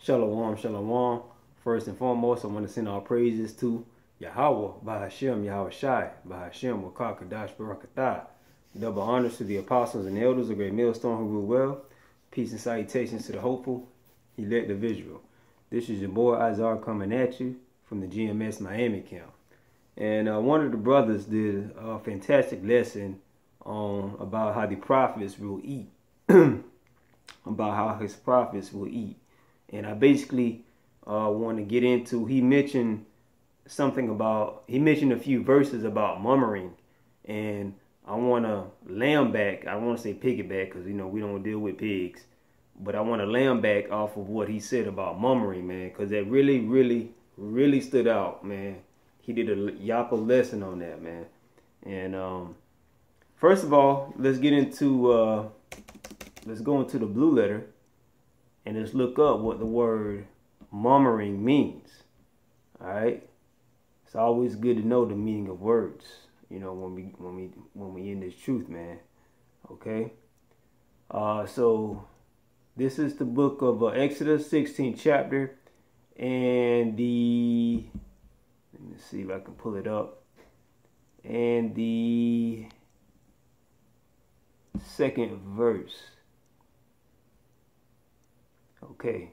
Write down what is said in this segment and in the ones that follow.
Shalom, shalom. First and foremost, I want to send all praises to Yahweh, Bahashem, Yahweh Shai, Bahashem, Wakar, Kadash, Barakatah. Double honors to the apostles and elders, a great millstone who rule well. Peace and salutations to the hopeful, elect the visual. This is your boy Izar coming at you from the GMS Miami camp. And one of the brothers did a fantastic lesson on about how the prophets will eat. About how his prophets will eat. And I basically want to get into, he mentioned a few verses about murmuring. And I want to lamb back, I want to say piggyback because, we don't deal with pigs. But I want to lamb back off of what he said about murmuring, man. Because that really, really, really stood out, man. He did a Yappa lesson on that, man. And first of all, let's go into the blue letter. And let's look up what the word murmuring means. All right. It's always good to know the meaning of words. When we in this truth, man. Okay. So this is the book of Exodus, 16th chapter, and let me see if I can pull it up. And the second verse. Okay.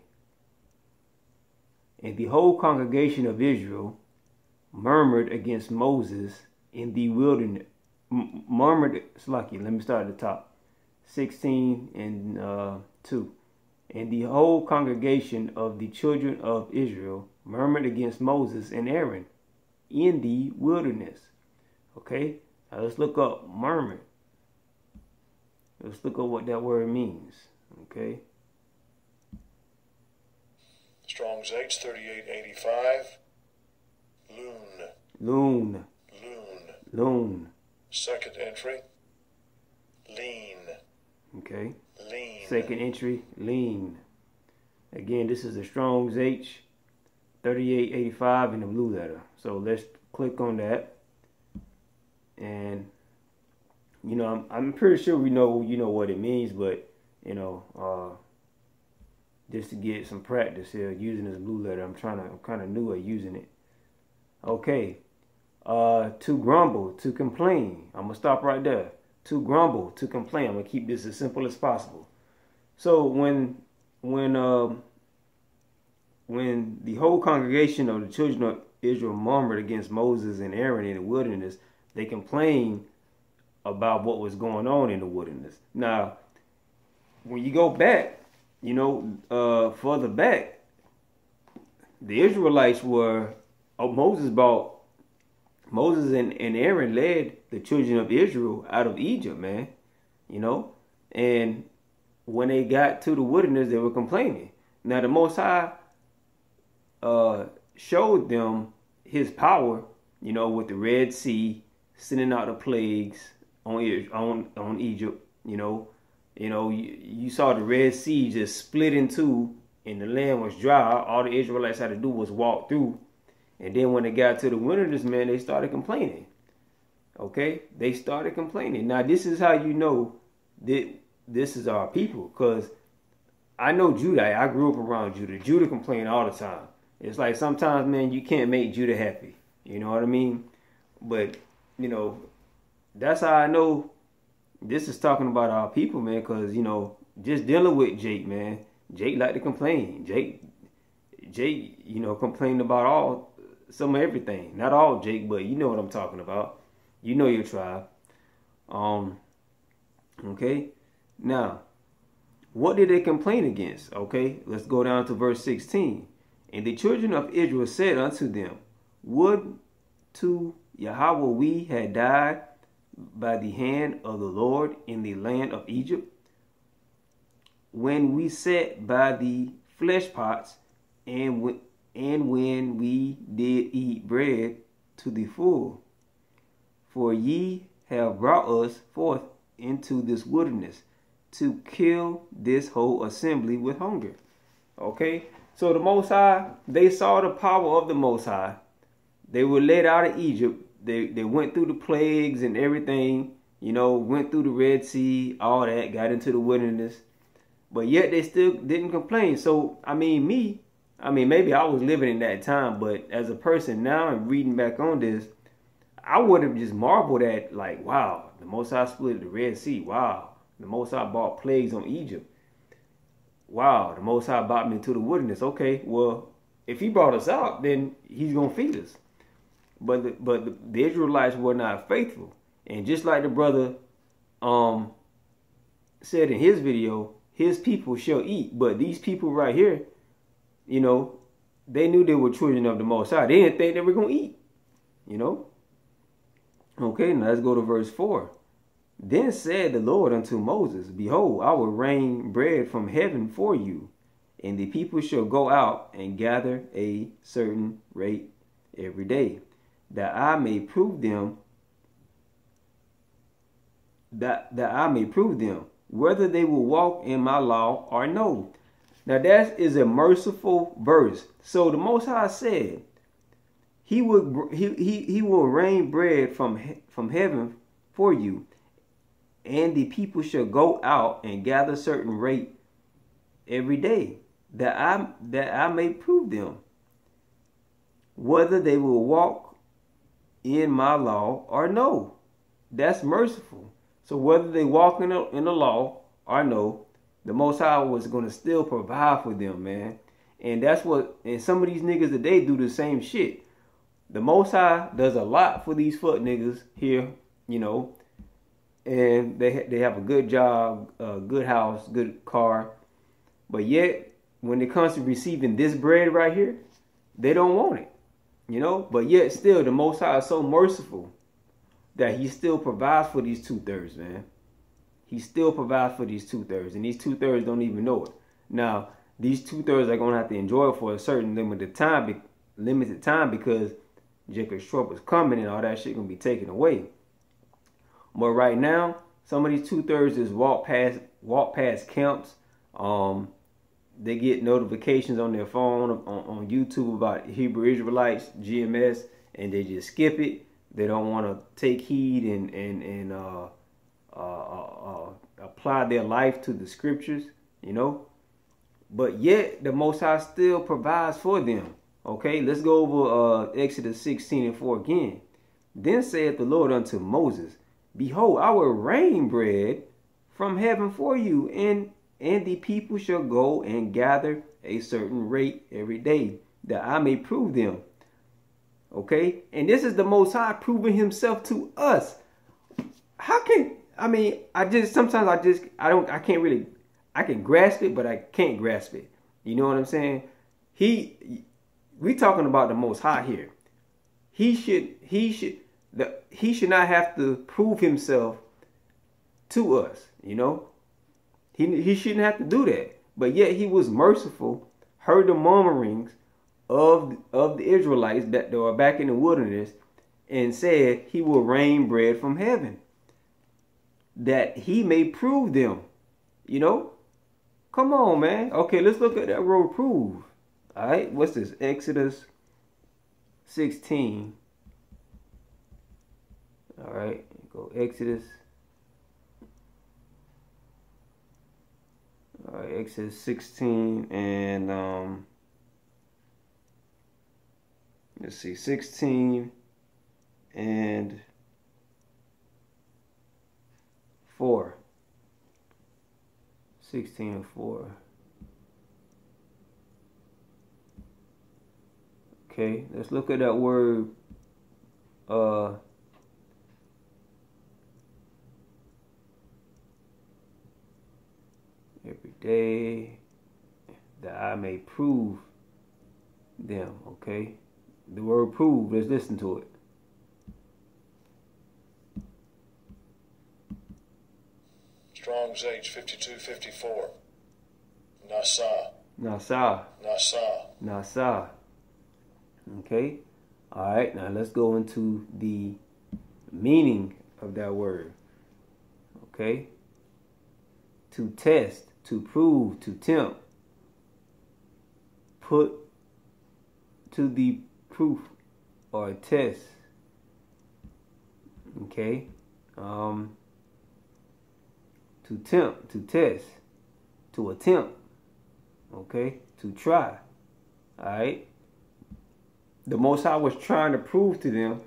And the whole congregation of Israel murmured against Moses in the wilderness. Let me start at the top. 16 and 2. And the whole congregation of the children of Israel murmured against Moses and Aaron in the wilderness. Okay. Now let's look up murmur. Let's look up what that word means. Okay. Strong's H 3885. Loon. Second entry. Lean. Okay. Lean. Second entry. Lean. Again, this is the Strong's H 3885 in the blue letter. So let's click on that. And I'm pretty sure we know what it means, but just to get some practice here using this blue letter. I'm kind of new at using it. Okay. To grumble, to complain. I'm going to stop right there. To grumble, to complain. I'm going to keep this as simple as possible. So when the whole congregation of the children of Israel murmured against Moses and Aaron in the wilderness, they complained about what was going on in the wilderness. Now, when you go back, further back, the Israelites were, Moses and Aaron led the children of Israel out of Egypt, man. And when they got to the wilderness, they were complaining. Now, the Most High showed them his power, with the Red Sea, sending out the plagues on Egypt, You saw the Red Sea just split in two and the land was dry. All the Israelites had to do was walk through. And then when they got to the wilderness, man, they started complaining. Okay? They started complaining. Now, this is how you know that this is our people. Because I know Judah. I grew up around Judah. Judah complained all the time. It's like sometimes, man, you can't make Judah happy. You know what I mean? But, that's how I know this is talking about our people, man, because, just dealing with Jake, man. Jake like to complain. Jake, complained about some of everything. Not all Jake, but you know what I'm talking about. You know your tribe. Okay. Now, what did they complain against? Okay, let's go down to verse 16. And the children of Israel said unto them, would to Yahweh we had died by the hand of the Lord in the land of Egypt, when we sat by the flesh pots, and when we did eat bread to the full. For ye have brought us forth into this wilderness to kill this whole assembly with hunger. Okay, so the Most High, they saw the power of the Most High. They were led out of Egypt. They went through the plagues and everything, went through the Red Sea, all that, got into the wilderness. but yet they still didn't complain. So I mean, maybe I was living in that time, but as a person now and reading back on this, I would have just marveled at, like, wow, the Most High split the Red Sea. Wow, the Most High brought plagues on Egypt. Wow, the Most High brought me into the wilderness. Okay, well, if He brought us out, then He's gonna feed us. But the Israelites were not faithful, and just like the brother said in his video, His people shall eat. But these people right here, you know, they knew they were children of the Most High. They didn't think they were gonna eat. You know. Okay, now let's go to verse 4. Then said the Lord unto Moses, Behold, I will rain bread from heaven for you, and the people shall go out and gather a certain rate every day, that I may prove them, whether they will walk in my law or no. Now that is a merciful verse. So the Most High said, He will rain bread from heaven for you, and the people shall go out and gather certain rate every day, that I may prove them, whether they will walk in my law or no. That's merciful. So whether they walk in the law or no, the Most High was going to still provide for them, man. And that's what, and some of these niggas today do the same shit. The Most High does a lot for these fuck niggas here, you know, and they have a good job, a good house, good car, but yet when it comes to receiving this bread right here, they don't want it, you know. But yet still, the Most High is so merciful that He still provides for these 2/3, man. He still provides for these 2/3, and these 2/3 don't even know it. Now, these 2/3 are gonna have to enjoy it for a certain limited time because Jacob's trouble is coming and all that shit gonna be taken away. But right now, some of these 2/3 is walk past camps. They get notifications on their phone on YouTube about Hebrew Israelites, GMS, and they just skip it. They don't want to take heed and apply their life to the scriptures, you know. But yet the Most High still provides for them. Okay, let's go over Exodus 16:4 again. Then saith the Lord unto Moses, Behold, I will rain bread from heaven for you, and the people shall go and gather a certain rate every day, that I may prove them. Okay, and this is the Most High proving Himself to us. How can I can grasp it, but I can't grasp it. You know what I'm saying? We talking about the Most High here. He should not have to prove Himself to us, you know. He shouldn't have to do that. But yet He was merciful, heard the murmurings of the Israelites that were back in the wilderness, and said He will rain bread from heaven, that He may prove them, you know. Come on, man. Okay, let's look at that word prove. All right, what's this? Exodus 16. All right, go Exodus. All right, Exodus 16 and let's see, 16 and 4. 16 and 4. Okay, let's look at that word every day, that I may prove them. Okay, the word prove, let's listen to it. Strong's H5254. Nasa. Nasa. Nasa. Nasa. Okay. All right. Now let's go into the meaning of that word. Okay. To test, to prove, to tempt. Put to the proof or test. Okay. To tempt, to test. to attempt, okay, to try. All right. The Most High was trying to prove to them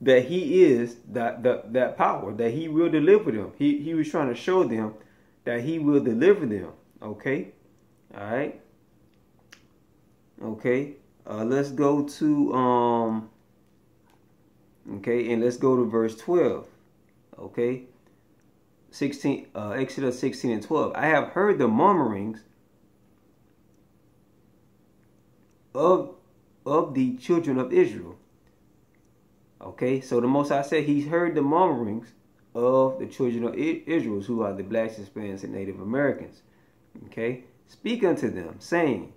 that He is that power, that He will deliver them. He was trying to show them that He will deliver them. Okay. All right. Okay. Let's go to okay, and let's go to verse 12. Okay. 16 Exodus 16 and 12. I have heard the murmurings of the children of Israel. Okay, so the Most High said He's heard the murmurings of the children of Israel, who are the blacks, Hispanics, and Native Americans. Okay, speak unto them, saying,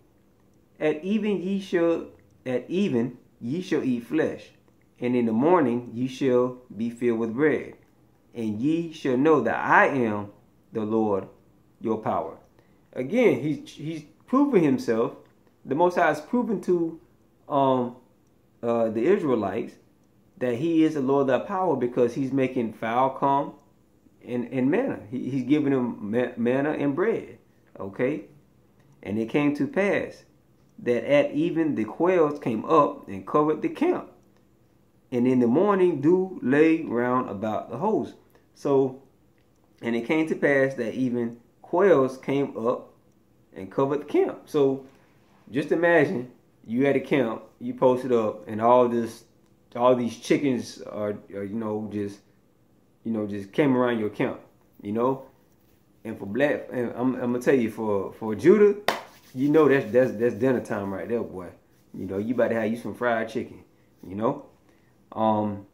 At even ye shall eat flesh, and in the morning ye shall be filled with bread, and ye shall know that I am the Lord your power. Again, he's proving himself. The Most High is proving to the Israelites that He is the Lord of power, because He's making fowl come and manna. He's giving them manna and bread. Okay, and it came to pass that at even the quails came up and covered the camp, and in the morning dew lay round about the host. So, and it came to pass that even quails came up and covered the camp. So, just imagine you at a camp, you posted up, and all these chickens are just came around your camp, And for black, and I'm gonna tell you, for Judah, that's dinner time right there, boy. You about to have you some fried chicken, And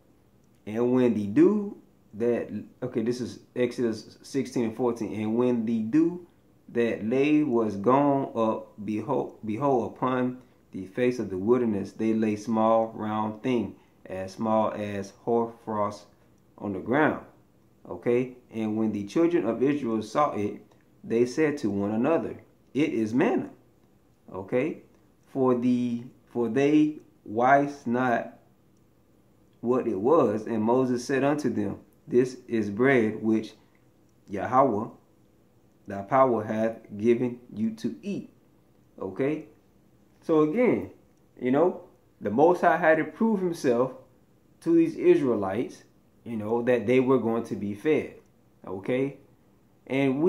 when the dew this is Exodus 16 and 14. And when the dew that lay was gone up, behold, upon the face of the wilderness, they lay small round thing, as small as hoarfrost on the ground. Okay, and when the children of Israel saw it, they said to one another, It is manna. Okay, for they wist not what it was. And Moses said unto them, This is bread which Yahweh thy power hath given you to eat. Okay, so again, the Most High had to prove Himself to these Israelites, that they were going to be fed. Okay, and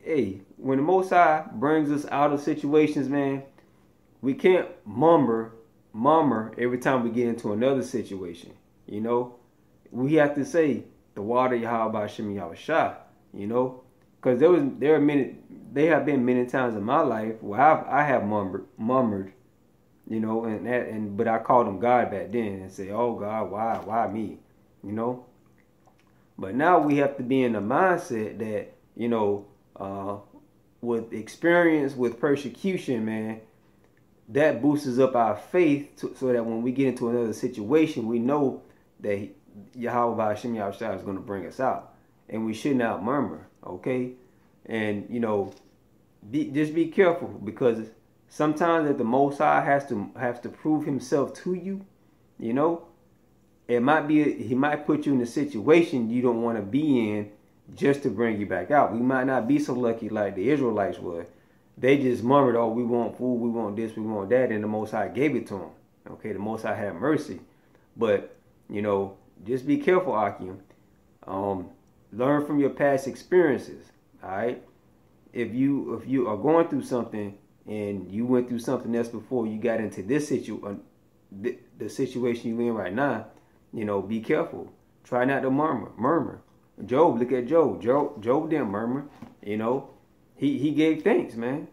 hey, when the Most High brings us out of situations, man, we can't murmur every time we get into another situation. We have to say the water Yahweh Hashem Yahweh Shah. Because there have been many times in my life where I have murmured, but I called Him God back then and say, "Oh God, why me?" But now we have to be in the mindset that with experience with persecution, man, that boosts up our faith so that when we get into another situation, we know that Yahweh Hashem Yahweh Shah is going to bring us out, and we should not murmur. Okay, and just be careful, because sometimes that the Most High has to prove Himself to you. It might be He might put you in a situation you don't want to be in just to bring you back out. We might not be so lucky like the Israelites were. They just murmured, "Oh, we want food, we want this, we want that," and the Most High gave it to them. Okay, the Most High had mercy, but just be careful, Akim. Learn from your past experiences. All right. If you are going through something and you went through something else before you got into this the situation you're in right now, be careful. Try not to murmur. Job, look at Job. Job didn't murmur. He gave thanks, man.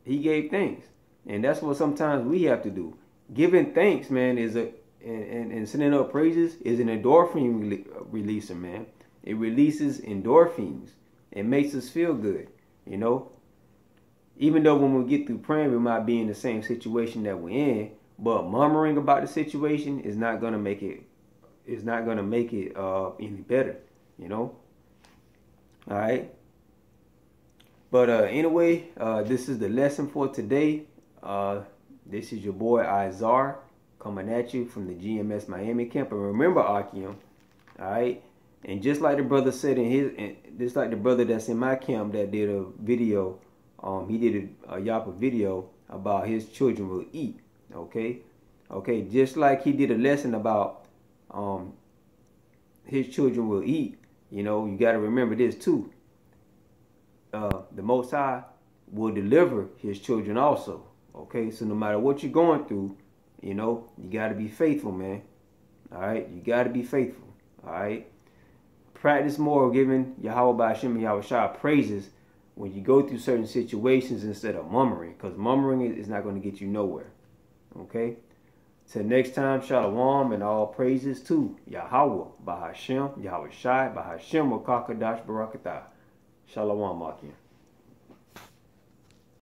He gave thanks, and that's what sometimes we have to do. Giving thanks, man, and sending up praises is an endorphin releaser, man. It releases endorphins. It makes us feel good, Even though when we get through praying, we might be in the same situation that we're in, but murmuring about the situation is not gonna make it. It's not gonna make it any better, All right. But anyway, this is the lesson for today. This is your boy Izar coming at you from the GMS Miami camp. And remember, Akim, all right. And just like the brother said just like the brother that's in my camp that did a video he did a Yapa video about his children will eat. Okay, just like he did a lesson about his children will eat. You know, you got to remember this too. The Most High will deliver his children also. Okay, so no matter what you're going through, you know, you got to be faithful, man. All right, you got to be faithful. All right, practice more of giving Yahweh by Hashem and Yahweh Shah praises when you go through certain situations instead of murmuring, because murmuring is not going to get you nowhere. Okay, till next time, Shalom and all praises to Yahweh by Hashem, Yahweh Shai by Hashem Wakakadash Barakatah. Shalom, Makia.